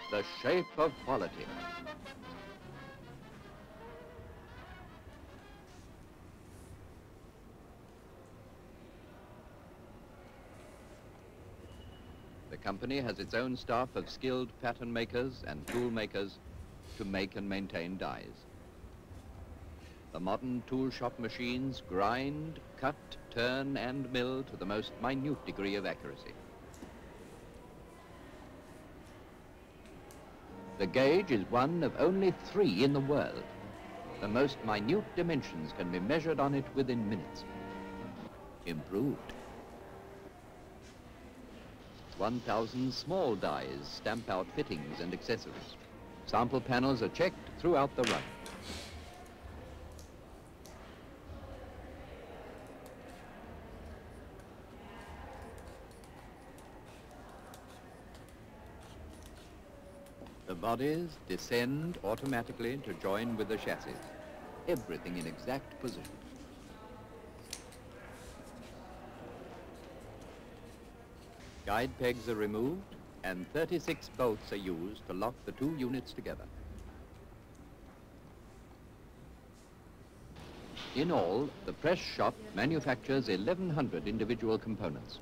The shape of quality. The company has its own staff of skilled pattern makers and tool makers to make and maintain dies. The modern tool shop machines grind, cut, turn and mill to the most minute degree of accuracy. The gauge is one of only 3 in the world. The most minute dimensions can be measured on it within minutes. Improved. 1,000 small dies stamp out fittings and accessories. Sample panels are checked throughout the run. The bodies descend automatically to join with the chassis. Everything in exact position. Guide pegs are removed and 36 bolts are used to lock the 2 units together. In all, the press shop manufactures 1,100 individual components.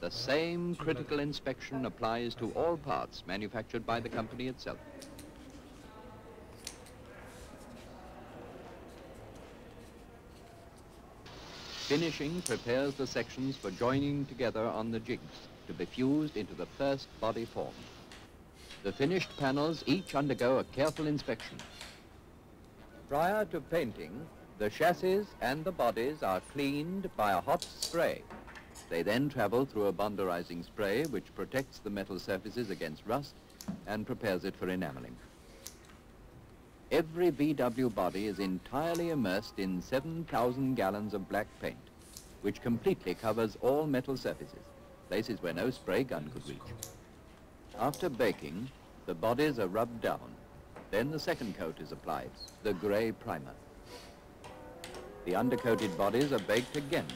The same critical inspection applies to all parts manufactured by the company itself. Finishing prepares the sections for joining together on the jigs to be fused into the first body form. The finished panels each undergo a careful inspection. Prior to painting, the chassis and the bodies are cleaned by a hot spray. They then travel through a bonderizing spray which protects the metal surfaces against rust and prepares it for enameling. Every VW body is entirely immersed in 7,000 gallons of black paint, which completely covers all metal surfaces, places where no spray gun could reach. After baking, the bodies are rubbed down. Then the second coat is applied, the grey primer. The undercoated bodies are baked again,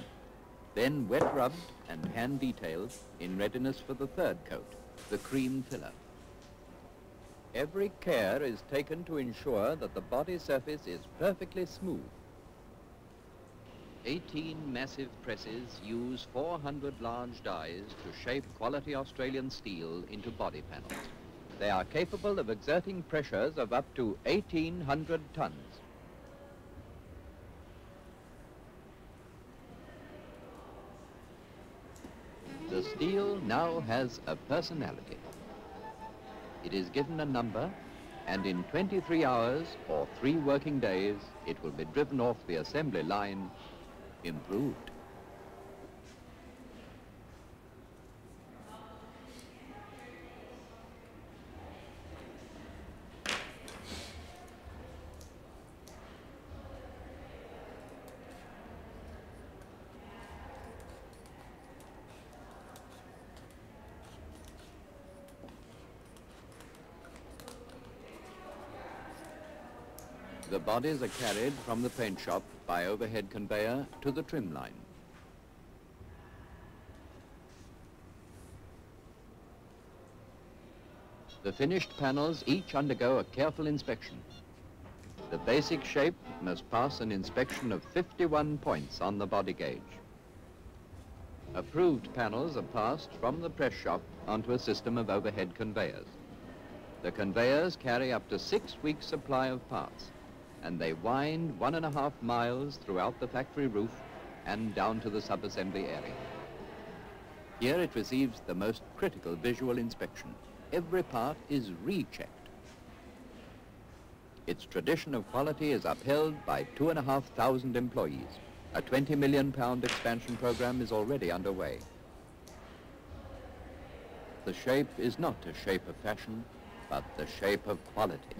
then wet rubbed and hand detailed in readiness for the third coat, the cream filler. Every care is taken to ensure that the body surface is perfectly smooth. 18 massive presses use 400 large dies to shape quality Australian steel into body panels. They are capable of exerting pressures of up to 1,800 tons. The steel now has a personality. It is given a number, and in 23 hours or 3 working days, it will be driven off the assembly line, improved. The bodies are carried from the paint shop by overhead conveyor to the trim line. The finished panels each undergo a careful inspection. The basic shape must pass an inspection of 51 points on the body gauge. Approved panels are passed from the press shop onto a system of overhead conveyors. The conveyors carry up to 6 weeks' supply of parts, and they wind 1.5 miles throughout the factory roof and down to the sub-assembly area. Here it receives the most critical visual inspection. Every part is rechecked. Its tradition of quality is upheld by 2,500 employees. A £20 million expansion program is already underway. The shape is not a shape of fashion, but the shape of quality.